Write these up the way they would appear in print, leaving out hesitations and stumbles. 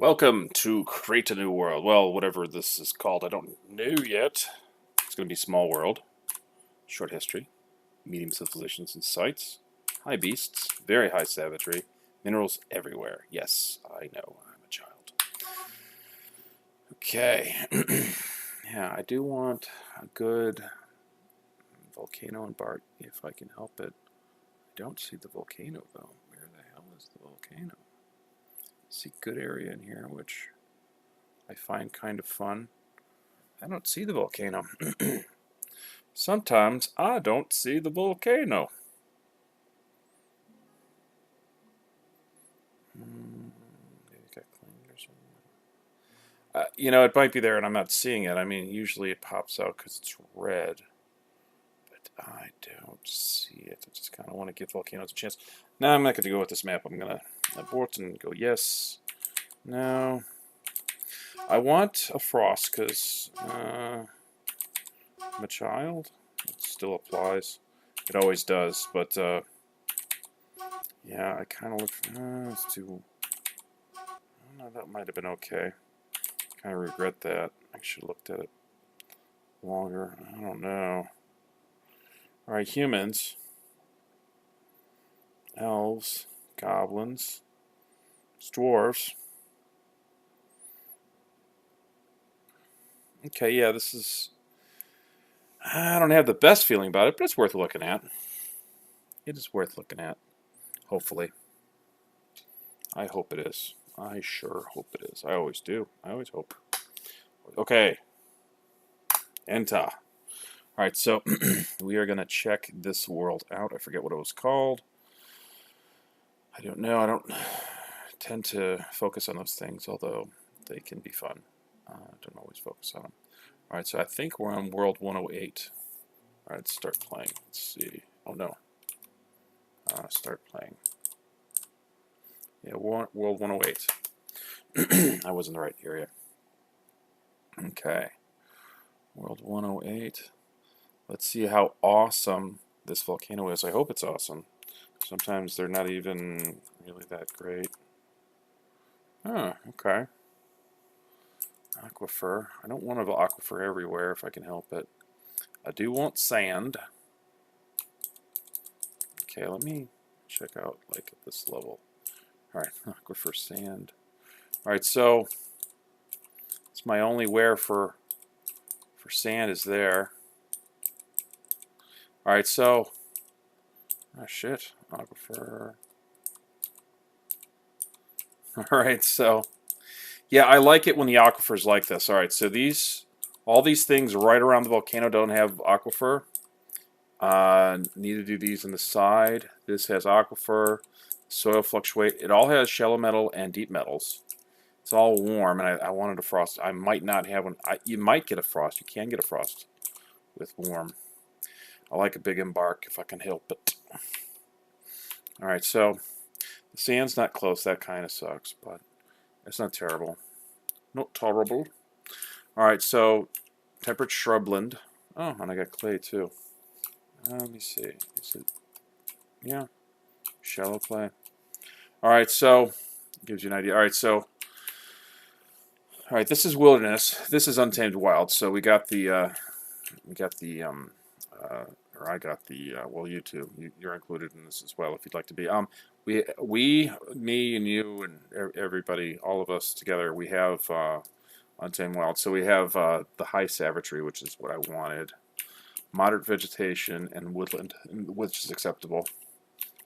Welcome to Create a New World. Well, whatever this is called, I don't know yet. It's going to be Small World, Short History, Medium Civilizations and Sites, High Beasts, Very High Savagery, Minerals Everywhere. Yes, I know, I'm a child. Okay. Yeah, I do want a good volcano and Bart if I can help it. I don't see the volcano, though. Where the hell is the volcano? See good area in here, which I find kind of fun. I don't see the volcano. Sometimes I don't see the volcano. Maybe it got claimed or something. It might be there and I'm not seeing it. I mean, usually it pops out because it's red. But I don't see it. I just kind of want to give volcanoes a chance. No, I'm not going to go with this map. I'm going to abort and go yes. No. I want a frost because I'm a child. It still applies. It always does, but yeah, I kind of look for... it's too... I don't know, that might have been okay. Kind of regret that. I should have looked at it longer. I don't know. Alright, humans. Elves. Goblins. Dwarves. Okay, yeah, this is... I don't have the best feeling about it, but it's worth looking at. It is worth looking at. Hopefully. I hope it is. I sure hope it is. I always do. I always hope. Okay. Enter. Alright, so we are going to check this world out. I forget what it was called. I don't know. I don't tend to focus on those things, although they can be fun. I don't always focus on them. Alright, so I think we're on World 108. Alright, let's start playing. Let's see. Oh, no. Start playing. Yeah, World 108. I was in the right area. Okay. World 108. Let's see how awesome this volcano is. I hope it's awesome. Sometimes they're not even really that great. Oh, okay. Aquifer. I don't want an aquifer everywhere if I can help it. I do want sand. Okay, let me check out like at this level. Alright, aquifer sand. Alright, so it's my only where for sand is there. Alright, so oh shit, aquifer. Alright, so yeah, I like it when the aquifer's like this. Alright, so all these things right around the volcano don't have aquifer. Neither do these on the side. This has aquifer, soil fluctuate. It all has shallow metal and deep metals. It's all warm, and I wanted a frost. I might not have one. You might get a frost. You can get a frost with warm. I like a big embark if I can help it. Alright, so the sand's not close. That kind of sucks, but it's not terrible. Not tolerable. Alright, so temperate shrubland. Oh, and I got clay too. Let me see. Is it? Yeah. Shallow clay. Alright, so gives you an idea. Alright, so this is wilderness. This is untamed wild. So we got the or I got the well, you too. You're included in this as well if you'd like to be. Me and you and everybody, all of us together, we have untamed wild. So we have the high savagery, which is what I wanted. Moderate vegetation and woodland, which is acceptable.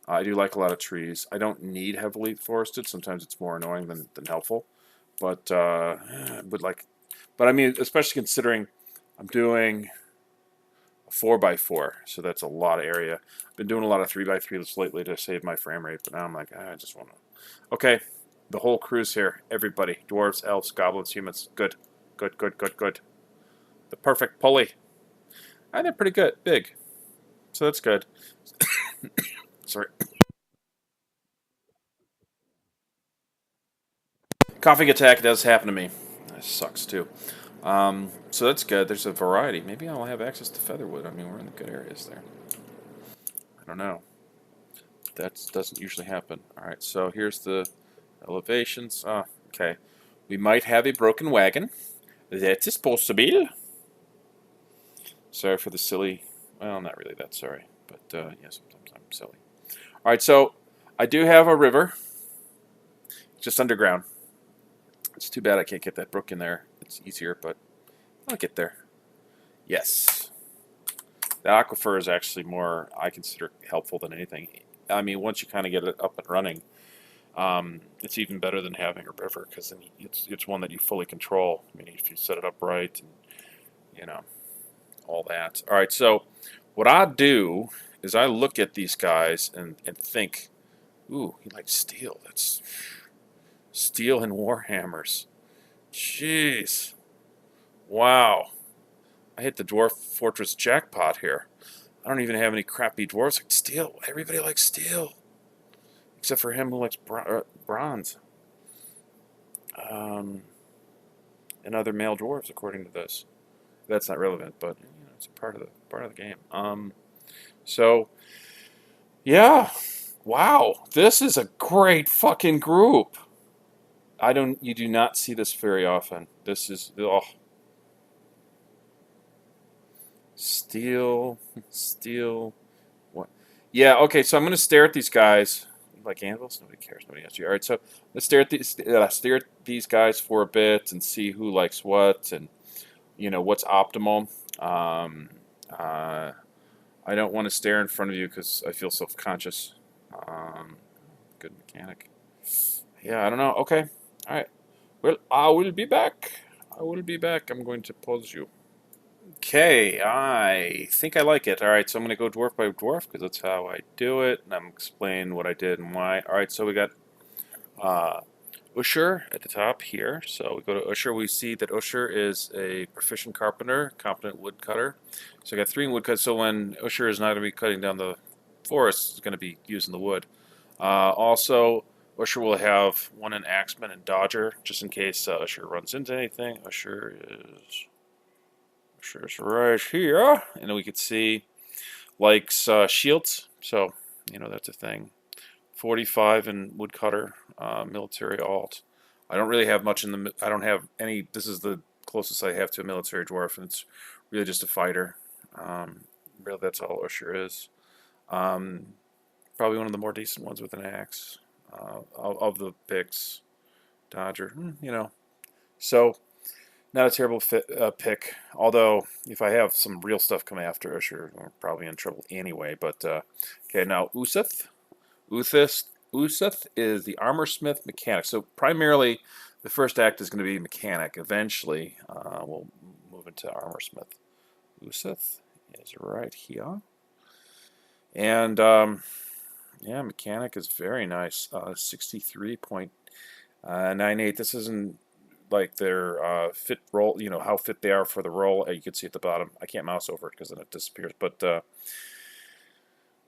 I do like a lot of trees. I don't need heavily forested. Sometimes it's more annoying than helpful. But I mean, especially considering I'm doing a 4x4, so that's a lot of area. I've been doing a lot of 3x3 lately to save my frame rate, but now I'm like, I just want to. Okay, the whole crew's here. Everybody, dwarves, elves, goblins, humans. Good, good, good, good, good. The perfect pulley. And they're pretty good, big. So that's good. Sorry. Coughing attack does happen to me. That sucks too. So that's good. There's a variety. Maybe I'll have access to featherwood. I mean, we're in the good areas there. I don't know. That doesn't usually happen. Alright, so here's the elevations. Oh, okay. We might have a broken wagon. That is possible. Sorry for the silly. Well, not really that sorry, but yeah, sometimes I'm silly. All right, so I do have a river, just underground. It's too bad I can't get that brook in there. It's easier, but I'll get there. Yes. The aquifer is actually more, I consider, helpful than anything. I mean, once you kind of get it up and running, it's even better than having a river because then it's one that you fully control. I mean, if you set it up right and, you know, all that. All right, so what I do is I look at these guys and think, ooh, he likes steel. That's steel and warhammers. Jeez. Wow. I hit the Dwarf Fortress jackpot here. I don't even have any crappy dwarves like steel. Everybody likes steel. Except for him who likes bronze. And other male dwarves, according to this. That's not relevant, but you know, it's a part of the game. So yeah. Wow. This is a great fucking group. You do not see this very often. This is, oh. Steel. What? Yeah, okay, so I'm going to stare at these guys. Like anvils? Nobody cares. Nobody has you. All right, so let's stare at these guys for a bit and see who likes what and, you know, what's optimal. I don't want to stare in front of you because I feel self-conscious. Um, Good mechanic. Yeah, I don't know. Okay. All right. Well, I will be back. I will be back. I'm going to pause you. Okay, I think I like it. All right, so I'm going to go dwarf by dwarf because that's how I do it, and I'm explaining what I did and why. All right, so we got uh, Usher at the top here. So we go to Usher. We see that Usher is a proficient carpenter, competent woodcutter. So I got 3 woodcuts. So when Usher is not going to be cutting down the forest, he's going to be using the wood. Also, Usher will have 1 in Axeman and Dodger, just in case Usher runs into anything. Usher's right here, and we could see likes shields. So you know that's a thing. 45 in woodcutter, military alt. I don't really have much in the. I don't have any. This is the closest I have to a military dwarf, and it's really just a fighter. Really, that's all Usher is. Um, Probably one of the more decent ones with an axe of the picks. Dodger, you know. So not a terrible pick. Although if I have some real stuff come after Usher, we're probably in trouble anyway. But okay, now Useth. Useth is the armor smith mechanic. So primarily, the first act is going to be mechanic. Eventually, we'll move into armor smith. Useth is right here, and yeah, mechanic is very nice. 63.98. This isn't like their fit roll. You know how fit they are for the roll. You can see at the bottom. I can't mouse over it because then it disappears. But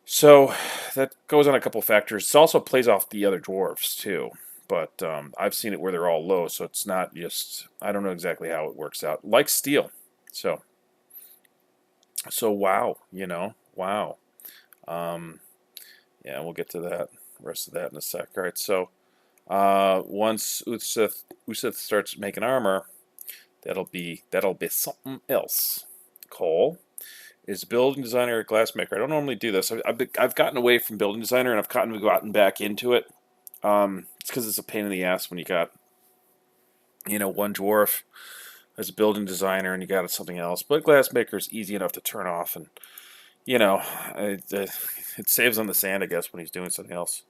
so that goes on a couple factors. It also plays off the other dwarves too. But I've seen it where they're all low, so it's not just. I don't know exactly how it works out. Like steel, so wow, you know, wow. Um, yeah, we'll get to that rest of that in a sec. All right, so once Useth starts making armor, that'll be something else. Cole is building designer, glassmaker. I don't normally do this. I've gotten away from building designer and I've gotten back into it. It's because it's a pain in the ass when you got one dwarf as a building designer and you got something else. But glassmaker is easy enough to turn off and it saves on the sand, I guess, when he's doing something else.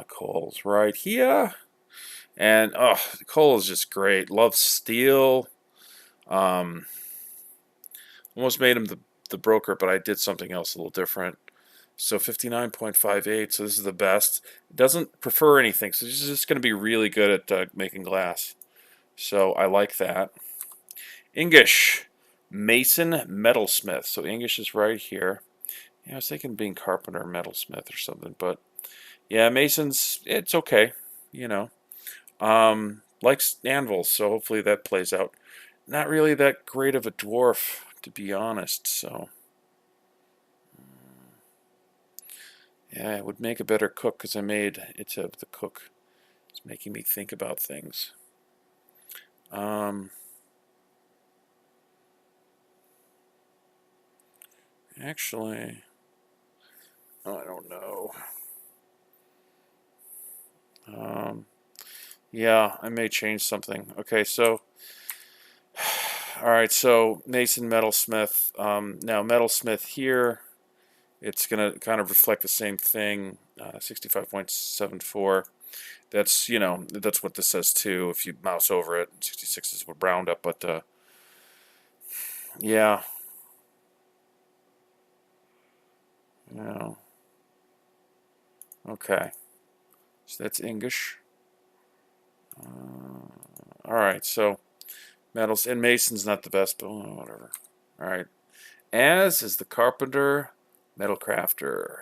Cole's right here. And, Cole is just great. Loves steel. Almost made him the broker, but I did something else a little different. So 59.58, so this is the best. Doesn't prefer anything, so this is just going to be really good at making glass. So I like that. English, Mason Metalsmith. So English is right here. Yeah, I was thinking being carpenter, metalsmith, or something, but yeah, Mason's it's okay, you know. Likes anvils, so hopefully that plays out. Not really that great of a dwarf, to be honest. So yeah, it would make a better cook because I made it the cook. It's making me think about things. Um, actually, oh, I don't know. Um, yeah, I may change something. Okay, so, all right, so Mason Metalsmith. Now, Metalsmith here, it's going to kind of reflect the same thing, 65.74. That's, that's what this says too. If you mouse over it, 66 is what Roundup, but yeah, you know, okay. So that's English. All right, so metals and Mason's not the best, but whatever. All right, as is the Carpenter, Metal Crafter.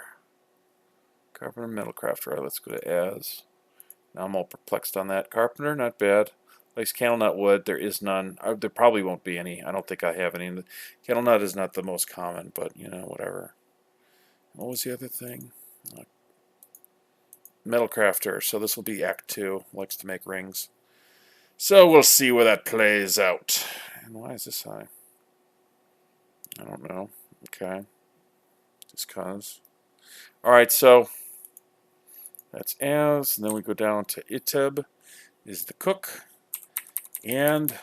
Carpenter, Metal Crafter. All right, let's go to as. Now I'm all perplexed on that. Carpenter, not bad. Likes candle nut wood. There is none. There probably won't be any. I don't think I have any. Candle nut is not the most common, but whatever. What was the other thing? Metal Crafter. So this will be Act 2. Likes to make rings. So we'll see where that plays out. And why is this high? I don't know. Okay. Just cause. Alright, so that's as. And then we go down to Iteb is the cook. And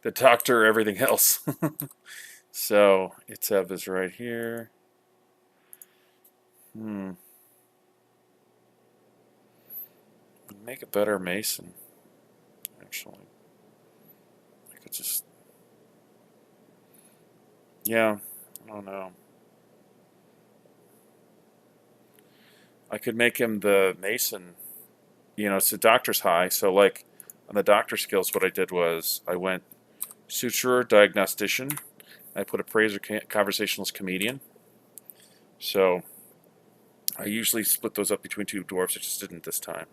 the doctor, everything else. So Iteb is right here. Make a better mason, actually. I could just, yeah, I don't know. I could make him the mason. It's the doctor's high. So like on the doctor skills, what I did was I went suturer, diagnostician. I put appraiser, conversationalist, comedian. So I usually split those up between two dwarfs. I just didn't this time.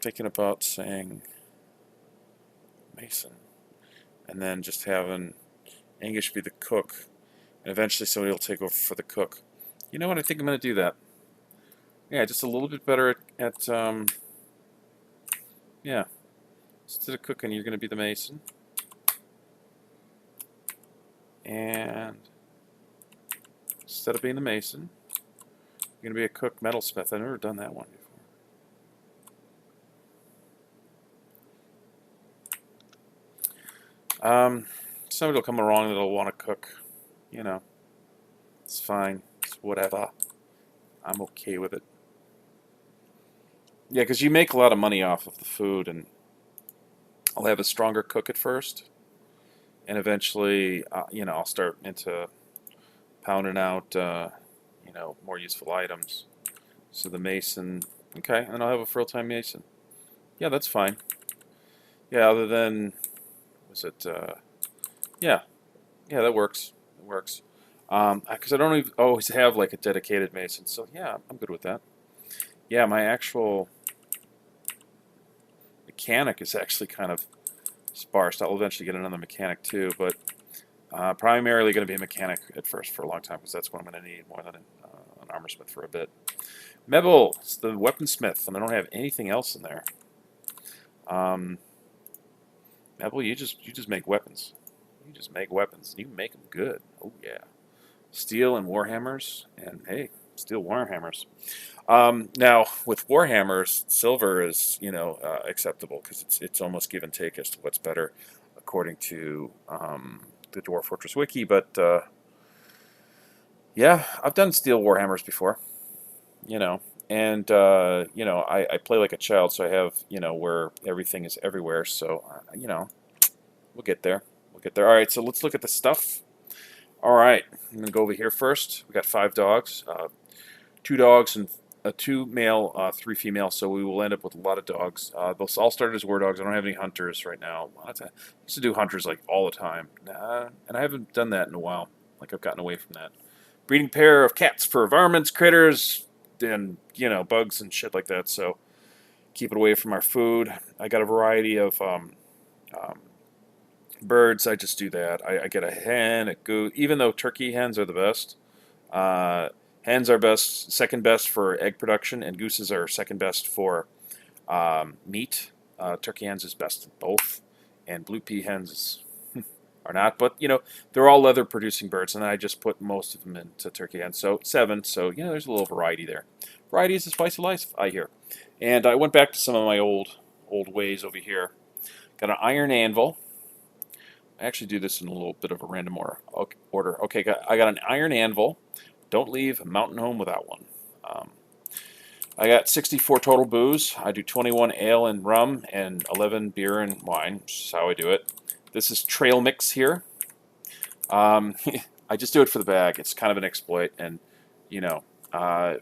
Thinking about saying mason, and then just having English be the cook, and eventually somebody will take over for the cook. You know what? I think I'm going to do that. Yeah, just a little bit better at yeah. Instead of cooking, you're going to be the mason. And instead of being the mason, you're going to be a cook metalsmith. I've never done that one before. Somebody will come along that'll want to cook. It's fine. It's whatever. I'm okay with it. Yeah, because you make a lot of money off of the food, and I'll have a stronger cook at first, and eventually, I'll start into pounding out, more useful items. So the mason, okay, and I'll have a full-time mason. Yeah, that's fine. Yeah, other than, was it, yeah, that works. It works. Because I don't always have like a dedicated mason, so yeah, I'm good with that. Yeah, my actual mechanic is actually kind of sparse. I'll eventually get another mechanic too, but primarily going to be a mechanic at first for a long time because that's what I'm going to need more than an armorsmith for a bit. Mebel, it's the weaponsmith, and I don't have anything else in there. Mebel, you just make weapons. You just make weapons. You make them good. Oh yeah. Steel and warhammers, and hey, steel warhammers. Now with warhammers, silver is acceptable because it's almost give and take as to what's better, according to the Dwarf Fortress Wiki. But yeah, I've done steel warhammers before. And I play like a child, so I have where everything is everywhere. So we'll get there. We'll get there. All right, so let's look at the stuff. All right, I'm gonna go over here first. We got 5 dogs, 2 dogs and 2 male, 3 female. So we will end up with a lot of dogs. Those all started as war dogs. I don't have any hunters right now. I used to do hunters like all the time, and I haven't done that in a while. Like I've gotten away from that. Breeding pair of cats for varmints, critters, and bugs and shit like that. So keep it away from our food. I got a variety of birds. I just do that. I get a hen, a goose. Even though turkey hens are the best, hens are second best for egg production, and gooses are second best for Meat, turkey hens is best in both, and blue pea hens are not. But they're all leather producing birds, and I just put most of them into turkey hens. So 7. So there's a little variety there. Variety is the spice of life, I hear. And I went back to some of my old ways over here. Got an iron anvil. I actually do this in a little bit of a random order. Okay, I got an iron anvil. Don't leave a mountain home without one. Um, I got 64 total booze. I do 21 ale and rum and 11 beer and wine, which is how I do it. This is trail mix here. I just do it for the bag. It's kind of an exploit, and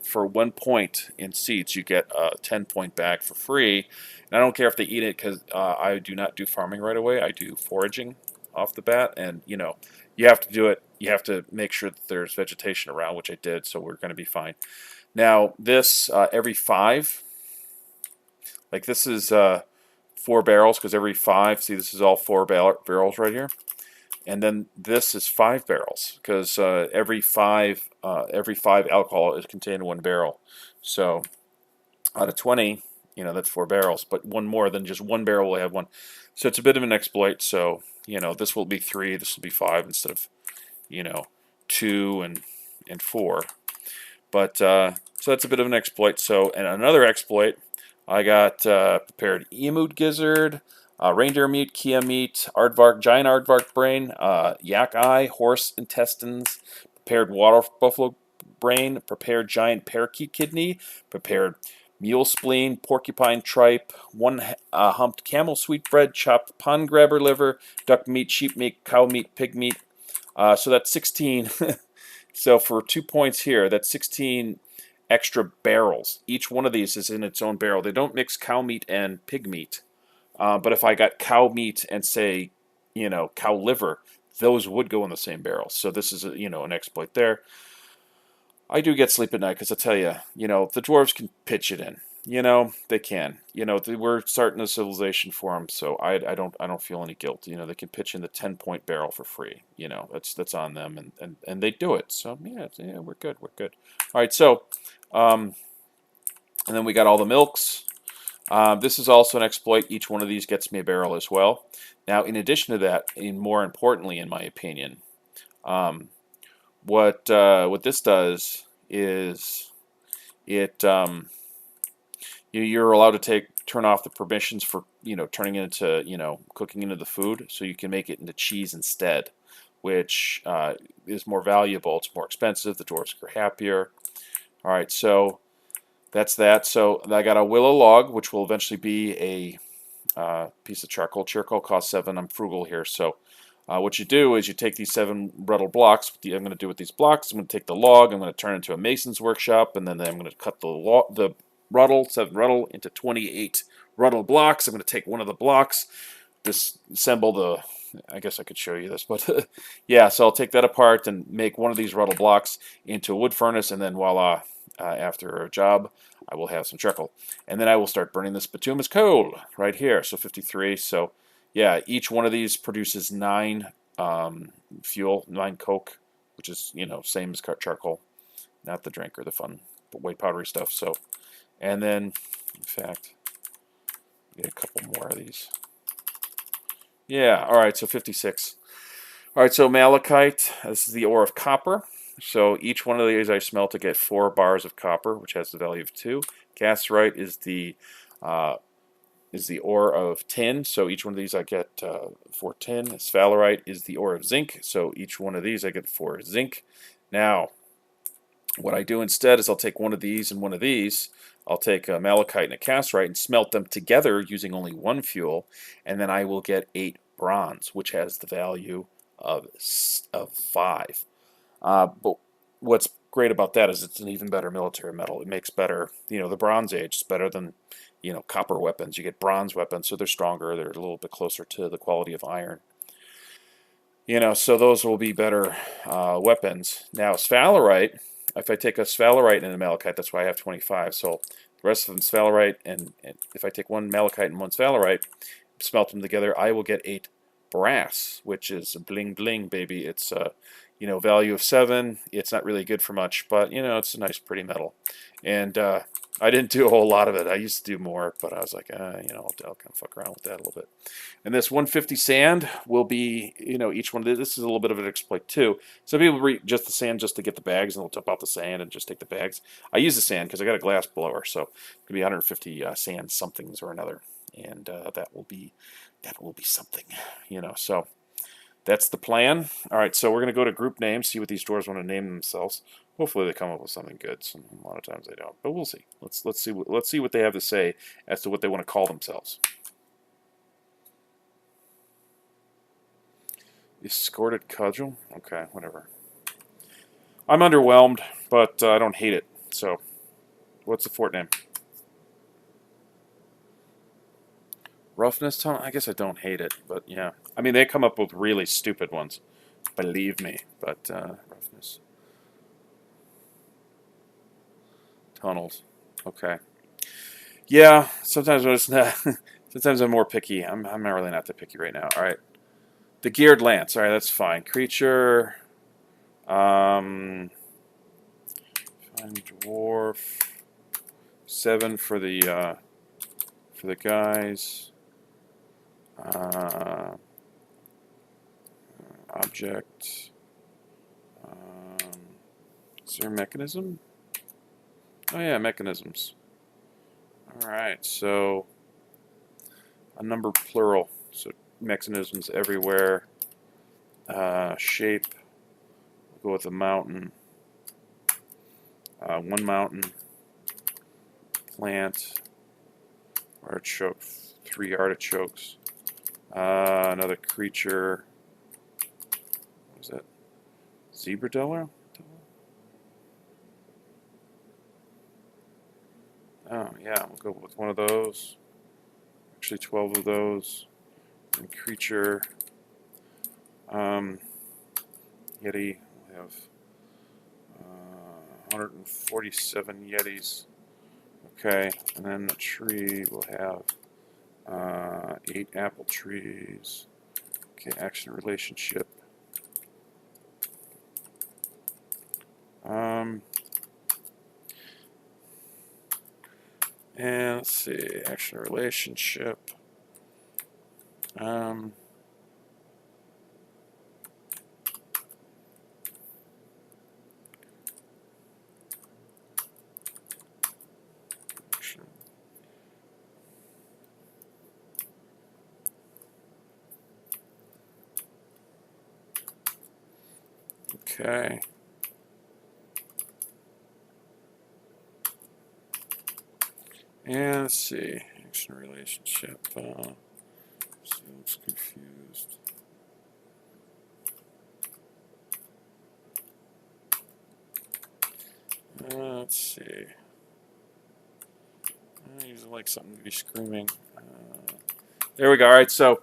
for 1 point in seeds, you get a 10-point bag for free. And I don't care if they eat it because I do not do farming right away. I do foraging off the bat, and you have to do it. You have to make sure that there's vegetation around, which I did, so we're going to be fine. Now this every 5, like this is 4 barrels because every 5. See, this is all 4 barrels right here. And then this is 5 barrels because every five alcohol is contained in 1 barrel. So out of 20, that's 4 barrels. But one more than just 1 barrel will have 1. So it's a bit of an exploit. So this will be 3. This will be 5 instead of 2 and 4. But so that's a bit of an exploit. So and another exploit, I got prepared emute gizzard. Reindeer meat, Kia meat, aardvark, giant aardvark brain, yak eye, horse intestines, prepared water buffalo brain, prepared giant parakeet kidney, prepared mule spleen, porcupine tripe, 1 humped camel sweetbread, chopped pond grabber liver, duck meat, sheep meat, cow meat, pig meat. So that's 16. So for 2 points here, that's 16 extra barrels. Each one of these is in its own barrel. They don't mix cow meat and pig meat. But if I got cow meat and say, cow liver, those would go in the same barrel. So this is an exploit there. I do get sleep at night because I tell you, the dwarves can pitch it in. They can. We're starting a civilization for them, so I don't feel any guilt. They can pitch in the 10-point barrel for free. That's on them, and they do it. So yeah, we're good. We're good. All right, so and then we got all the milks. This is also an exploit. Each one of these gets me a barrel as well. Now, in addition to that, and more importantly, in my opinion, what this does is it you're allowed to turn off the permissions for turning it into cooking into the food, so you can make it into cheese instead, which is more valuable. It's more expensive. The dwarves are happier. All right, so. That's that. So I got a willow log, which will eventually be a piece of charcoal. Charcoal costs 7. I'm frugal here. So what you do is you take these 7 Ruddle blocks. What I'm going to do with these blocks, I'm going to take the log, I'm going to turn it into a mason's workshop, and then I'm going to cut the Ruddle, 7 Ruddle, into 28 Ruddle blocks. I'm going to take one of the blocks, disassemble the... I guess I could show you this, but yeah, so I'll take that apart and make one of these Ruddle blocks into a wood furnace, and then voila, after a job, I will have some charcoal. And then I will start burning this bituminous coal right here, so 53. So yeah, each one of these produces 9 fuel, 9 coke, which is, same as charcoal, not the drink or the fun white powdery stuff. So, and then, in fact, get a couple more of these. Yeah, all right, so 56. All right, so malachite, this is the ore of copper. So each one of these I smelt to get 4 bars of copper, which has the value of 2. Cassiterite is the ore of tin, so each one of these I get 4 tin. Sphalerite is the ore of zinc, so each one of these I get 4 zinc. Now, what I do instead is I'll take one of these and one of these. I'll take a malachite and a cassiterite and smelt them together using only 1 fuel, and then I will get 8 bronze, which has the value of 5. But what's great about that is it's an even better military metal. It makes better, the Bronze Age is better than, copper weapons. You get bronze weapons, so they're stronger. They're a little bit closer to the quality of iron. So those will be better weapons. Now, sphalerite, if I take a sphalerite and a malachite, that's why I have 25. So the rest of them sphalerite, and if I take 1 malachite and 1 sphalerite, smelt them together, I will get 8 brass, which is bling bling, baby. It's value of 7. It's not really good for much, but it's a nice pretty metal. And I didn't do a whole lot of it. I used to do more, but I was like, I'll kind of fuck around with that a little bit. And this 150 sand will be, each one. This is a little bit of an exploit too. Some people read just the sand just to get the bags, and they'll dump out the sand and just take the bags. I use the sand because I got a glass blower, so it's gonna be 150 sand somethings or another, and that will be something, So that's the plan. All right, so we're gonna go to group names, see what these dwarves want to name themselves. Hopefully they come up with something good. A lot of times they don't, but we'll see. Let's see what they have to say as to what they want to call themselves. Escorted cudgel. Okay, whatever. I'm underwhelmed, but I don't hate it. So, what's the fort name? Roughnesstunneled. I guess I don't hate it, but yeah. I mean, they come up with really stupid ones. Believe me, but roughness. Tunneled. Okay. Yeah, sometimes when it's not, sometimes I'm more picky. I'm not really not that picky right now. All right. The geared lance. All right, that's fine. Creature. Fine dwarf. 7 for the guys. Object. Is there a mechanism? Oh yeah, mechanisms. Alright, so a number plural. So mechanisms everywhere. Shape. We'll go with a mountain. One mountain. Plant. Artichoke. 3 artichokes. Another creature. What was that? Zebra Delaware? Oh, yeah, we'll go with one of those. Actually, 12 of those. And creature. Yeti. We have 147 Yetis. Okay, and then the tree will have 8 apple trees. Okay, action relationship. And let's see, action relationship. Okay. And let's see, action relationship. So it's confused. Let's see. I usually like something to be screaming. There we go. All right, so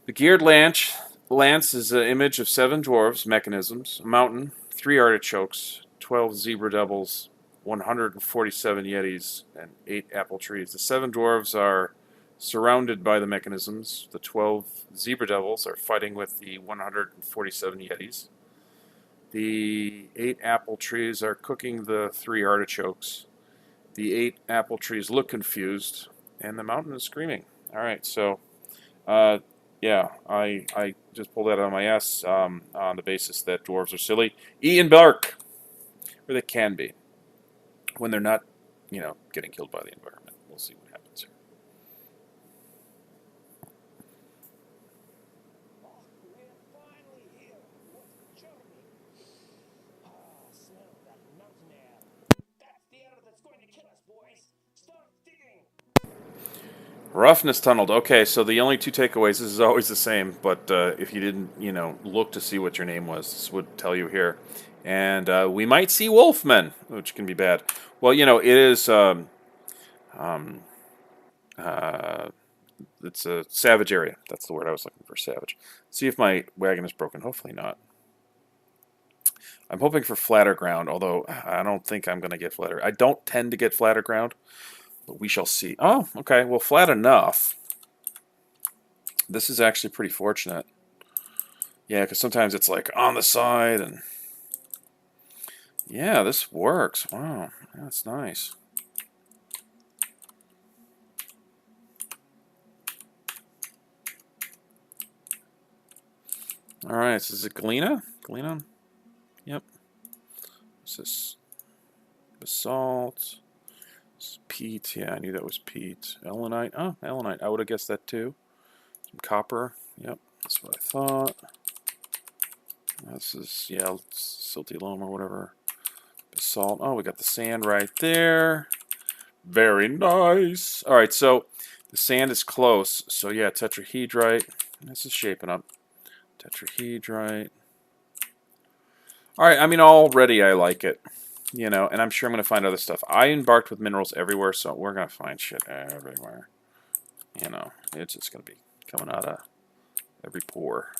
the geared lance. Lance is an image of 7 dwarves, mechanisms, a mountain, 3 artichokes, 12 zebra devils, 147 yetis, and 8 apple trees. The 7 dwarves are surrounded by the mechanisms. The 12 zebra devils are fighting with the 147 yetis. The 8 apple trees are cooking the 3 artichokes. The 8 apple trees look confused, and the mountain is screaming. All right, so yeah, I just pulled that out of my ass on the basis that dwarves are silly. Eat and bark, or they can be, when they're not, getting killed by the environment. We'll see what happens here. Roughnesstunneled. Okay, so the only 2 takeaways. This is always the same, but if you didn't, look to see what your name was, this would tell you here. And we might see wolfmen, which can be bad. Well, it is. It's a savage area. That's the word I was looking for. Savage. See if my wagon is broken. Hopefully not. I'm hoping for flatter ground, although I don't think I'm going to get flatter. I don't tend to get flatter ground. But we shall see. Oh, okay. Well, flat enough. This is actually pretty fortunate. Yeah, because sometimes it's like on the side and... Yeah, this works. Wow, that's nice. All right, so is it galena? Galena? Yep. What's this? Basalt. This is peat. Yeah, I knew that was peat. Ellenite. Oh, ellenite. I would have guessed that too. Some copper. Yep, that's what I thought. This is, yeah, silty loam or whatever. Basalt. Oh, we got the sand right there. Very nice. All right, so the sand is close. So yeah, tetrahedrite. This is shaping up. Tetrahedrite. All right, I mean, already I like it. You know, and I'm sure I'm going to find other stuff. I embarked with minerals everywhere, so we're going to find shit everywhere. You know, it's just going to be coming out of every pore.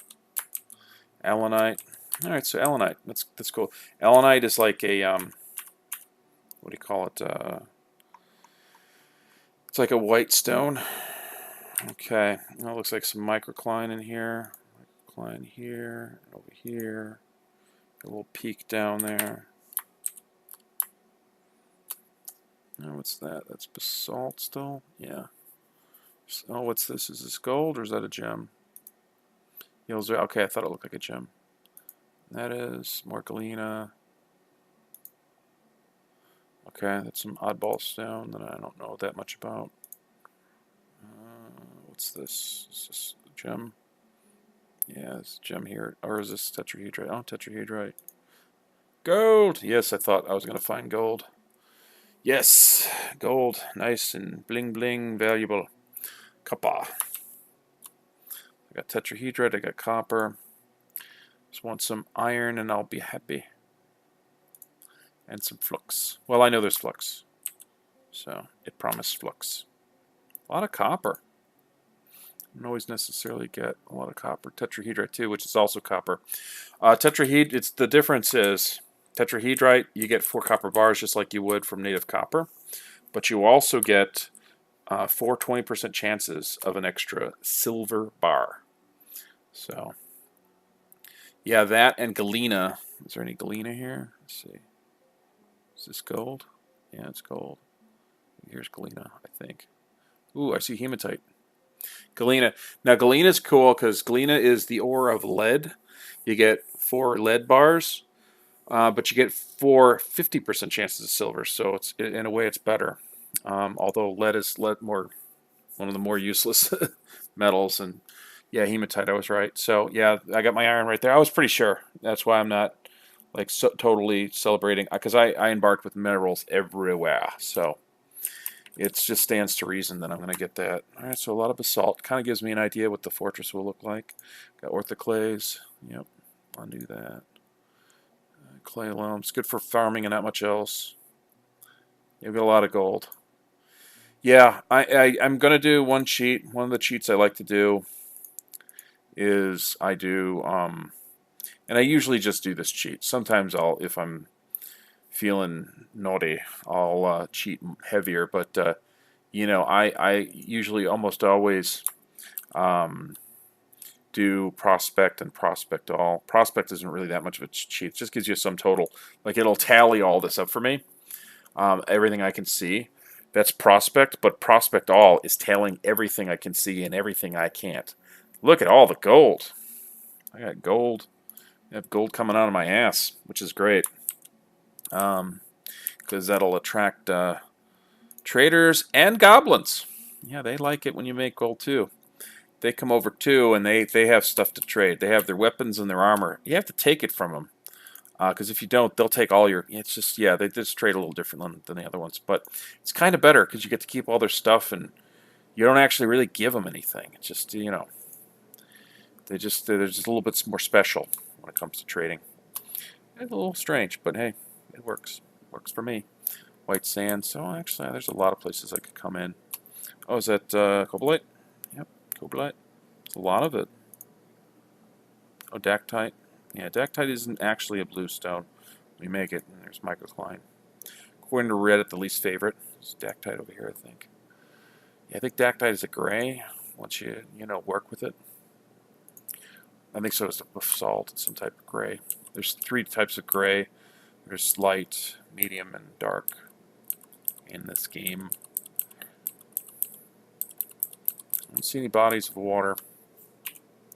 Allanite. All right, so allanite. That's cool. Allanite is like a what do you call it? It's like a white stone. Okay, well, it looks like some microcline in here. Microcline here, and over here. A little peak down there. Oh, what's that? That's basalt still? Yeah. Oh, what's this? Is this gold or is that a gem? Okay, I thought it looked like a gem. That is more galena. Okay, that's some oddball stone that I don't know that much about. What's this? Is this a gem? Yeah, it's a gem here. Or is this tetrahedrite? Oh, tetrahedrite. Gold! Yes, I thought I was going to find gold. Yes, gold. Nice and bling bling, valuable. Copper. I got tetrahedrite, I got copper. Just want some iron and I'll be happy. And some flux. Well, I know there's flux. So, it promised flux. A lot of copper. I don't always necessarily get a lot of copper. Tetrahedrite too, which is also copper. The difference is tetrahedrite, you get 4 copper bars just like you would from native copper. But you also get 4 20% chances of an extra silver bar. So, yeah, that and galena. Is there any galena here? Let's see. Is this gold? Yeah, it's gold. Here's galena, I think. Ooh, I see hematite. Galena. Now, galena is cool because galena is the ore of lead. You get 4 lead bars, but you get 4 50% chances of silver. So it's in a way it's better. Although lead is one of the more useless metals, and yeah, hematite. I was right. So yeah, I got my iron right there. I was pretty sure. That's why I'm not like totally celebrating because I embarked with minerals everywhere. So it just stands to reason that I'm going to get that. All right, so a lot of basalt kind of gives me an idea what the fortress will look like. Got orthoclays. Yep, I'll do that. Clay loam. It's good for farming and not much else. You've got a lot of gold. Yeah, I'm going to do one cheat. One of the cheats I like to do is I do, and I usually just do this cheat. Sometimes if I'm feeling naughty, I'll cheat heavier. But you know, I usually almost always do prospect and prospect all. Prospect isn't really that much of a cheat. It just gives you some total. Like it'll tally all this up for me. Everything I can see. That's prospect, but prospect all is telling everything I can see and everything I can't. Look at all the gold. I got gold. I have gold coming out of my ass, which is great. Because that'll attract traders and goblins. Yeah, they like it when you make gold too. They come over too, and they have stuff to trade. They have their weapons and their armor. You have to take it from them. Because if you don't, they'll take all your... It's just, yeah, they just trade a little different than the other ones. But it's kind of better because you get to keep all their stuff and you don't actually really give them anything. It's just, you know, they're just a little bit more special when it comes to trading. It's a little strange, but hey, it works. It works for me. White sand. So actually, there's a lot of places I could come in. Oh, is that cobalite? Yep, cobalite. There's a lot of it. Oh, dactite. Yeah, dactite isn't actually a blue stone. We make it, and there's microcline. According to Reddit, the least favorite is dactite over here, I think. Yeah, I think dactite is a gray once you work with it. I think so is the basalt. It's some type of gray. There's 3 types of gray. There's light, medium, and dark in this game. I don't see any bodies of water.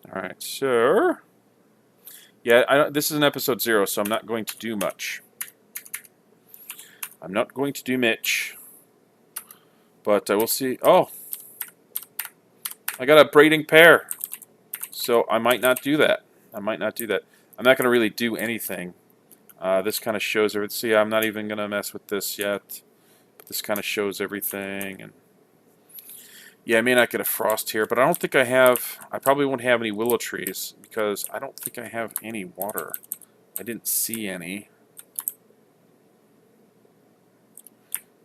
Alright, so Yeah, this is an episode 0, so I'm not going to do much. I'm not going to do much. But we'll see. Oh, I got a braiding pair. So I might not do that. I might not do that. I'm not going to really do anything. This kind of shows everything. See, I'm not even going to mess with this yet. But this kind of shows everything. And yeah, I may not get a frost here, but I don't think I have... I probably won't have any willow trees because I don't think I have any water. I didn't see any.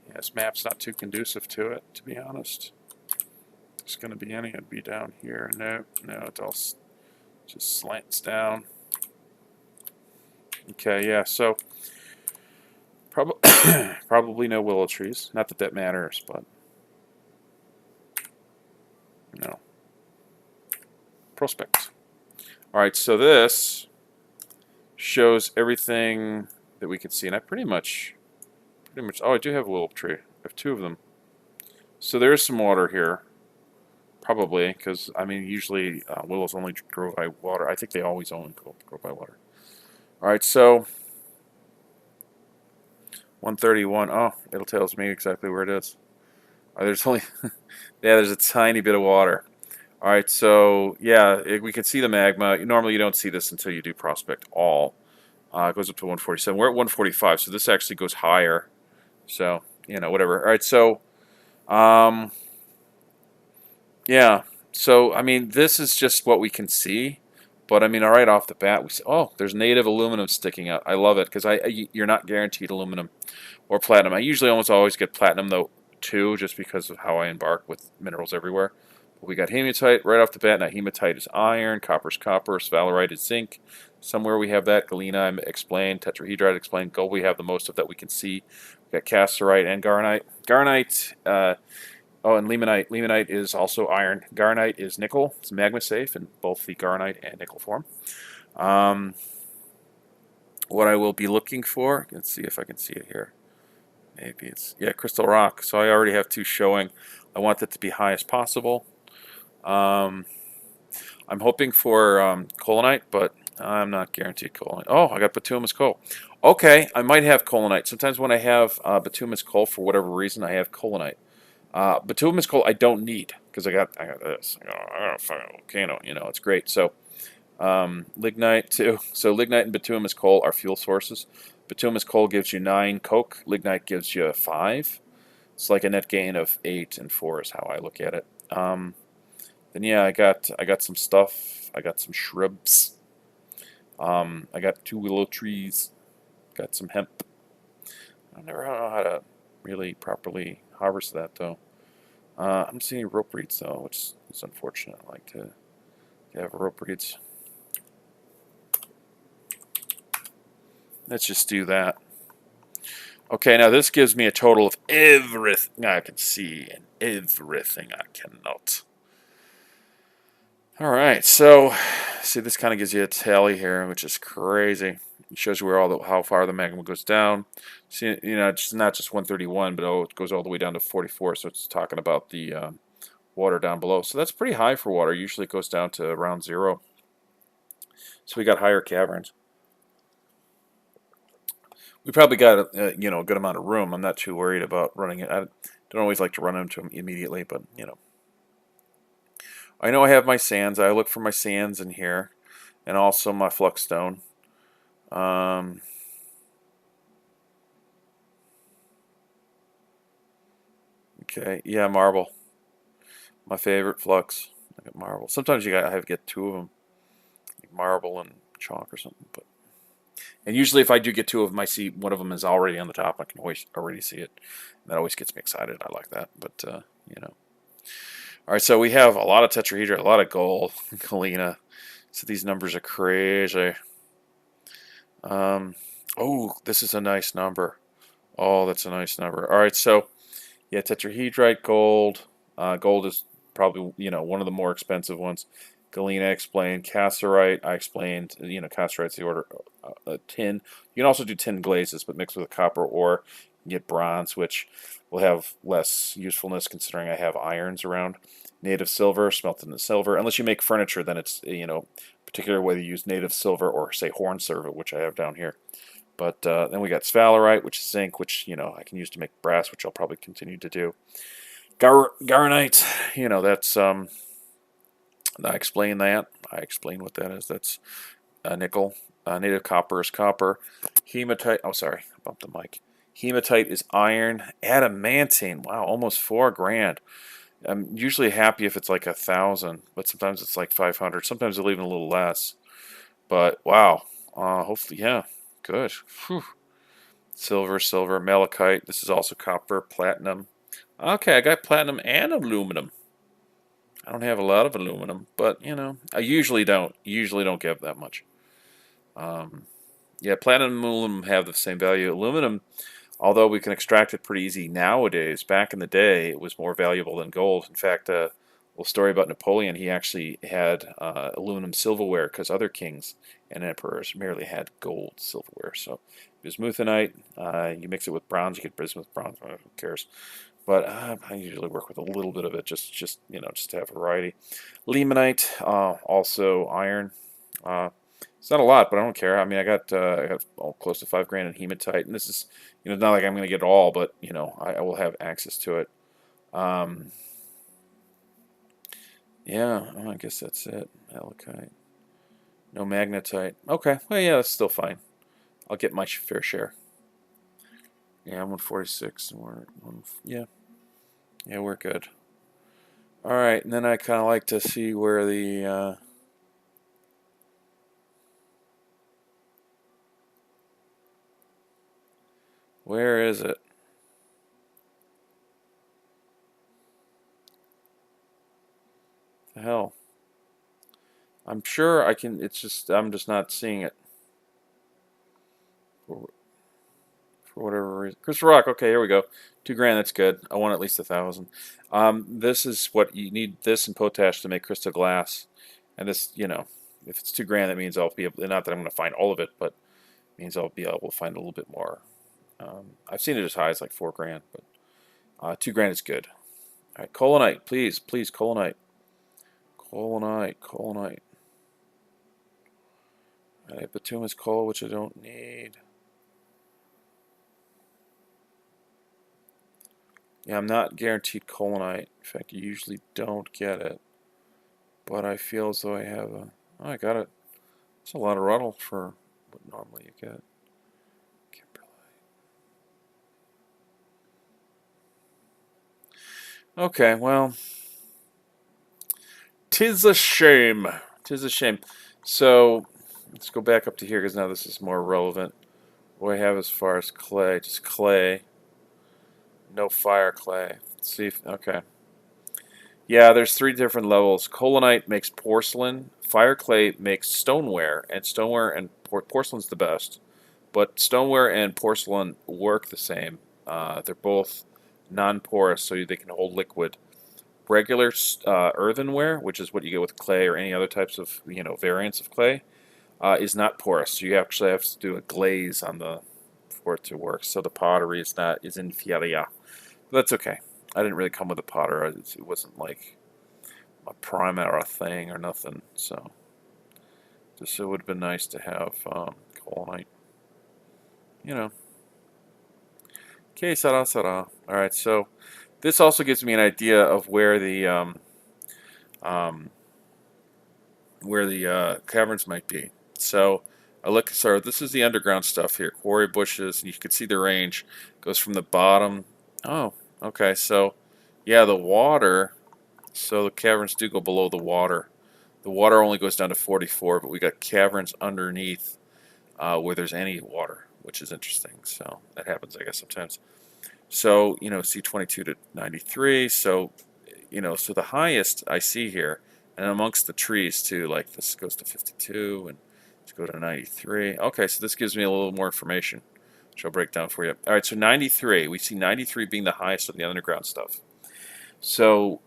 Yeah, this map's not too conducive to it, to be honest. If there's going to be any, it'd be down here. No, it all just slants down. Okay, yeah, so probably no willow trees. Not that that matters, but no. Prospect. All right, so this shows everything that we can see, and I pretty much. Oh, I do have a willow tree. I have 2 of them. So there's some water here, probably, because I mean usually willows only grow by water. I think they always only grow by water. All right, so 131. Oh, it tells me exactly where it is. There's only yeah, there's a tiny bit of water. All right, so yeah, we can see the magma. Normally you don't see this until you do prospect all. It goes up to 147. We're at 145, so this actually goes higher. So, you know, whatever. All right, so, yeah. So, I mean, this is just what we can see. But, I mean, all right off the bat, we see, oh, there's native aluminum sticking out. I love it because you're not guaranteed aluminum or platinum. I usually almost always get platinum, though, too, just because of how I embark with minerals everywhere. But we got hematite right off the bat. Now, hematite is iron, copper's copper, sphalerite is zinc. Somewhere we have that. Galena, I explained. Tetrahedrite, explained. Gold, we have the most of that we can see. We got cassiterite and garnite. Garnite, oh, and limonite. Limonite is also iron. Garnite is nickel. It's magma safe in both the garnite and nickel form. What I will be looking for, let's see if I can see it here. Maybe it's, yeah, crystal rock. So I already have 2 showing. I want that to be high as possible. I'm hoping for colonite, but I'm not guaranteed colonite. Oh, I got bituminous coal. Okay, I might have colonite. Sometimes when I have bituminous coal, for whatever reason, I have colonite. Bituminous coal I don't need because I got this. I got a fucking volcano. You know, it's great. So lignite too. So lignite and bituminous coal are fuel sources. Bituminous coal gives you 9 coke. Lignite gives you 5. It's like a net gain of 8 and 4 is how I look at it. Then yeah, I got some stuff. I got some shrubs. I got 2 willow trees. Got some hemp. I never know how to really properly harvest that though. I'm seeing rope reeds though, which is unfortunate. I like to have rope reeds. Let's just do that. Okay, now this gives me a total of everything I can see and everything I cannot. All right, so see, this kind of gives you a tally here, which is crazy. It shows you where how far the magma goes down. See, you know, it's not just 131, but it goes all the way down to 44. So it's talking about the water down below. So that's pretty high for water. Usually it goes down to around 0. So we got higher caverns. We probably got you know, a good amount of room. I'm not too worried about running it. I don't always like to run into them immediately, but you know. I know I have my sands. I look for my sands in here, and also my flux stone. Okay, yeah, marble. My favorite flux. I got marble. Sometimes I have to get 2 of them, like marble and chalk or something. And usually, if I do get 2 of them, I see one of them is already on the top. I can already see it. And that always gets me excited. I like that. But you know. All right, so we have a lot of tetrahedra, a lot of gold, galena. So these numbers are crazy. Oh, this is a nice number. Oh, that's a nice number. All right, so yeah, tetrahedrite, gold. Gold is probably, you know, one of the more expensive ones. Galena I explained. Cassiterite I explained. You know, cassiterite's the order tin. You can also do tin glazes, but mixed with a copper ore, you get bronze, which will have less usefulness considering I have irons around. Native silver, smelted into silver. Unless you make furniture, then it's, you know, particularly whether you use native silver or, say, horn silver, which I have down here. But then we got sphalerite, which is zinc, which, I can use to make brass, which I'll probably continue to do. Garnite, that's, I explain that. I explain what that is. That's nickel. Native copper is copper. Hematite, oh, sorry, I bumped the mic. Hematite is iron. Adamantine, wow, almost $4,000. I'm usually happy if it's like 1,000, but sometimes it's like 500. Sometimes they'll even a little less. But wow, hopefully, yeah, good. Whew. Silver, malachite. This is also copper, platinum. Okay, I got platinum and aluminum. I don't have a lot of aluminum, but I usually don't. Usually don't get that much. Yeah, platinum and aluminum have the same value. Aluminum, although we can extract it pretty easy nowadays, back in the day it was more valuable than gold. In fact, a little story about Napoleon, he actually had aluminum silverware because other kings and emperors merely had gold silverware. So bismuthinite, you mix it with bronze, you get bismuth bronze, who cares. But I usually work with a little bit of it, just to have variety. Limonite, also iron. It's not a lot, but I don't care. I mean, I got close to $5,000 in hematite, and this is not like I'm going to get it all, but I will have access to it. Yeah, I guess that's it. Malachite, no magnetite. Okay, well, yeah, that's still fine. I'll get my fair share. Yeah, I'm 146, and yeah, we're good. All right, and then I kind of like to see where the where is it? The hell? I'm sure I can. I'm just not seeing it for, for whatever reason. Crystal Rock. Okay, here we go. $2,000. That's good. I want at least 1,000. This is what you need. This and potash to make crystal glass. And this, if it's $2,000, that means I'll be able. Not that I'm going to find all of it, but it means I'll be able to find a little bit more. I've seen it as high as like $4,000, but $2,000 is good. All right, colonite, please, colonite. Colonite. I have bituminous coal, which I don't need. Yeah, I'm not guaranteed colonite. In fact, you usually don't get it. But I feel as though I have a... Oh, I got it. It's a lot of ruddle for what normally you get. Okay, well... 'Tis a shame. 'Tis a shame. So, let's go back up to here, because now this is more relevant. What do I have as far as clay? Just clay. No fire clay. Let's see if... Okay. Yeah, there's 3 different levels. Colonite makes porcelain. Fire clay makes stoneware. And stoneware and porcelain's the best. But stoneware and porcelain work the same. They're both non-porous, so they can hold liquid. Regular earthenware, which is what you get with clay or any other types of variants of clay, is not porous. So you actually have to do a glaze on for it to work. So the pottery is inferior. But that's okay. I didn't really come with a potter. It wasn't like a primary thing or nothing. So it would have been nice to have colonite. Okay, Sarah. All right, so this also gives me an idea of where the caverns might be. So this is the underground stuff here. Quarry bushes, and you can see the range goes from the bottom. Oh, okay. So, yeah, the water. So the caverns do go below the water. The water only goes down to 44, but we got caverns underneath where there's any water, which is interesting. So that happens, I guess, sometimes. So, C22 to 93. So, so the highest I see here, and amongst the trees too, like this goes to 52, and let's go to 93. Okay, so this gives me a little more information, which I'll break down for you. All right, so 93. We see 93 being the highest of the underground stuff. So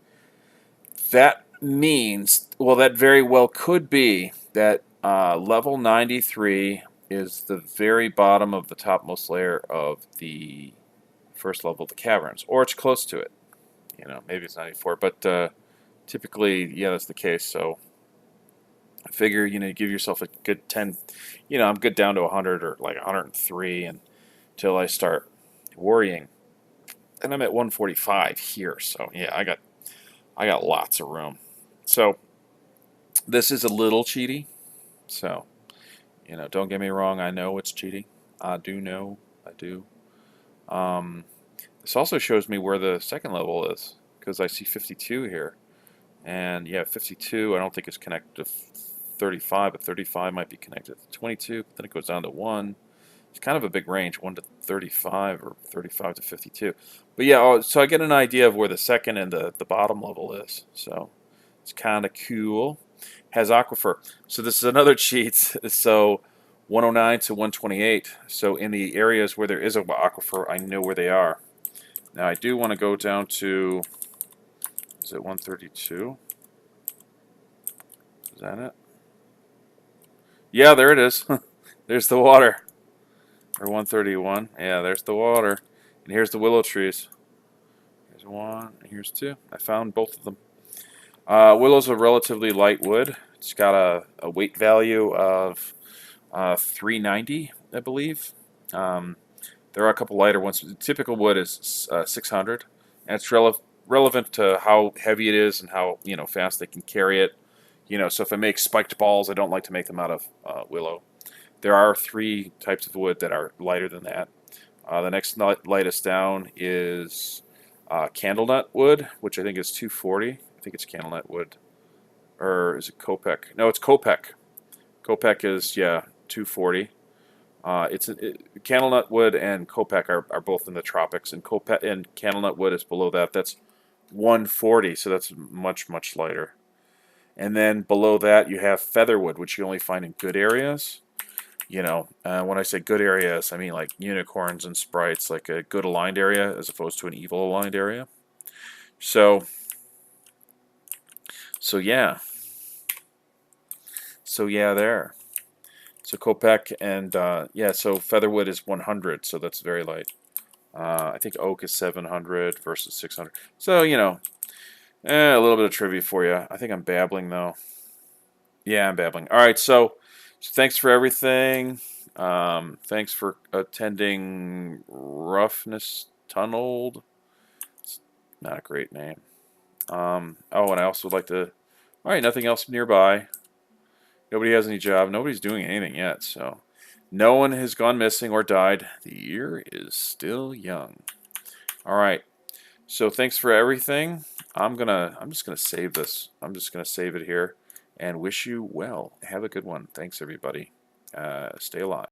that means, well, that very well could be that level 93 is the very bottom of the topmost layer of the first level of the caverns, or it's close to it. Maybe it's 94, but typically, yeah, that's the case. So I figure, you give yourself a good 10, I'm good down to 100 or like 103 until I start worrying. And I'm at 145 here, so yeah, I got lots of room. So this is a little cheaty. So, don't get me wrong, I know it's cheaty. I do know, I do. Um, this also shows me where the second level is, because I see 52 here. And yeah, 52 I don't think is connected to 35, but 35 might be connected to 22, but then it goes down to 1. It's kind of a big range, 1 to 35 or 35 to 52. But yeah, so I get an idea of where the second and the bottom level is. So it's kind of cool. Has aquifer. So this is another cheat. So 109 to 128. So in the areas where there is an aquifer, I know where they are. Now I do want to go down to, is it 132? Is that it? Yeah, there it is. There's the water. Or 131. Yeah, there's the water. And here's the willow trees. Here's one, here's two. I found both of them. Willow's a relatively light wood. It's got a weight value of 390, I believe. There are a couple lighter ones. The typical wood is 600, and it's relevant to how heavy it is and how fast they can carry it. So if I make spiked balls, I don't like to make them out of willow. There are 3 types of wood that are lighter than that. The next lightest down is candlenut wood, which I think is 240. I think it's candlenut wood. Or is it Kopek? No, it's Kopek. Kopek is, yeah, 240. Candlenut wood and Kopek are both in the tropics, and candlenut wood is below that. That's 140, so that's much, much lighter. And then below that, you have featherwood, which you only find in good areas. When I say good areas, I mean like unicorns and sprites, like a good aligned area as opposed to an evil aligned area. So yeah. So yeah, there. So Kopek and yeah, so featherwood is 100, so that's very light. I think oak is 700 versus 600. So a little bit of trivia for you. I think I'm babbling though. Yeah, I'm babbling. All right, so thanks for everything. Thanks for attending Roughnesstunneled. It's not a great name. Oh, and I also would like to. All right, nothing else nearby. Nobody has any job. Nobody's doing anything yet, so no one has gone missing or died. The year is still young. All right. So thanks for everything. I'm just gonna save this. I'm just gonna save it here, and wish you well. Have a good one. Thanks everybody. Stay alive.